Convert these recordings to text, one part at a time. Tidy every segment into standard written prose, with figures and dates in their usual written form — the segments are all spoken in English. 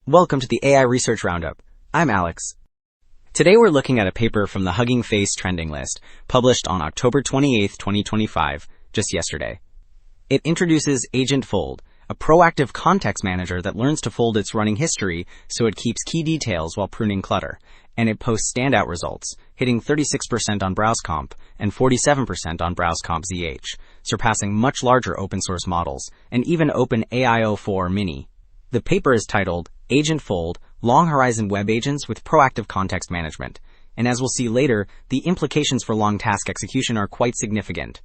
Welcome to the AI Research Roundup. I'm Alex. Today we're looking at a paper from the Hugging Face trending list, published on October 28, 2025, just yesterday. It introduces AgentFold, a proactive context manager that learns to fold its running history so it keeps key details while pruning clutter, and it posts standout results, hitting 36% on BrowseComp and 47% on BrowseComp ZH, surpassing much larger open-source models, and even OpenAI-o4 Mini. The paper is titled AgentFold, Long Horizon Web Agents with Proactive Context Management, and as we'll see later, the implications for long task execution are quite significant.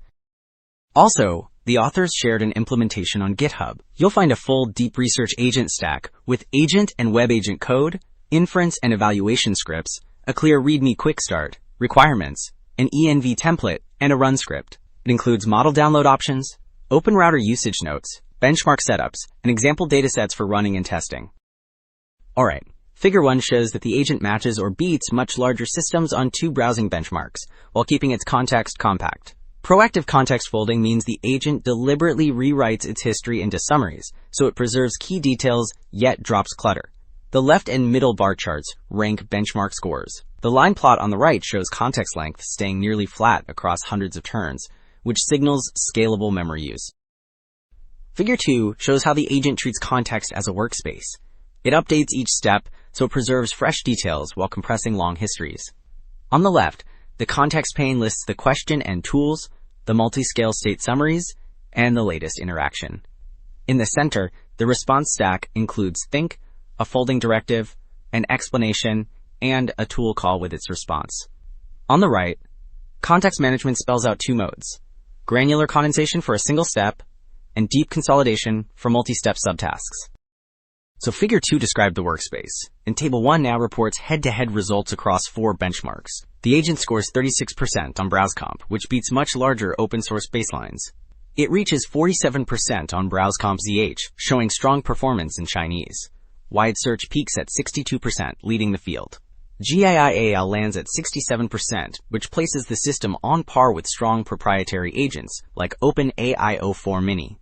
Also, the authors shared an implementation on GitHub. You'll find a full deep research agent stack with agent and web agent code, inference and evaluation scripts, a clear README quick start, requirements, an env template, and a run script. It includes model download options, open router usage notes, benchmark setups, and example datasets for running and testing. Alright, Figure 1 shows that the agent matches or beats much larger systems on two browsing benchmarks, while keeping its context compact. Proactive context folding means the agent deliberately rewrites its history into summaries, so it preserves key details yet drops clutter. The left and middle bar charts rank benchmark scores. The line plot on the right shows context length staying nearly flat across hundreds of turns, which signals scalable memory use. Figure 2 shows how the agent treats context as a workspace. It updates each step, so it preserves fresh details while compressing long histories. On the left, the context pane lists the question and tools, the multi-scale state summaries, and the latest interaction. In the center, the response stack includes think, a folding directive, an explanation, and a tool call with its response. On the right, context management spells out two modes: granular condensation for a single step, and deep consolidation for multi-step subtasks. So Figure 2 described the workspace, and Table 1 now reports head-to-head results across four benchmarks. The agent scores 36% on BrowseComp, which beats much larger open-source baselines. It reaches 47% on BrowseComp ZH, showing strong performance in Chinese. Wide search peaks at 62%, leading the field. GAI-AL lands at 67%, which places the system on par with strong proprietary agents, like OpenAI-o4 Mini.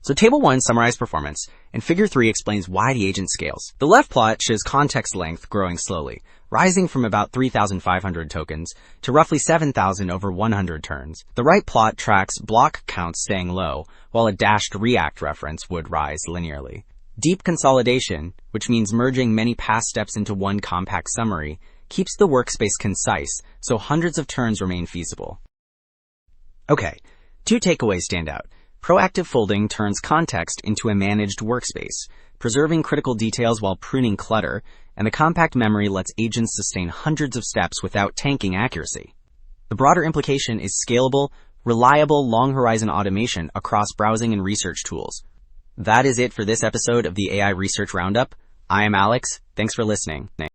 So Table 1 summarized performance, and Figure 3 explains why the agent scales. The left plot shows context length growing slowly, rising from about 3,500 tokens to roughly 7,000 over 100 turns. The right plot tracks block counts staying low, while a dashed React reference would rise linearly. Deep consolidation, which means merging many past steps into one compact summary, keeps the workspace concise, so hundreds of turns remain feasible. Okay, two takeaways stand out. Proactive folding turns context into a managed workspace, preserving critical details while pruning clutter, and the compact memory lets agents sustain hundreds of steps without tanking accuracy. The broader implication is scalable, reliable, long-horizon automation across browsing and research tools. That is it for this episode of the AI Research Roundup. I am Alex. Thanks for listening.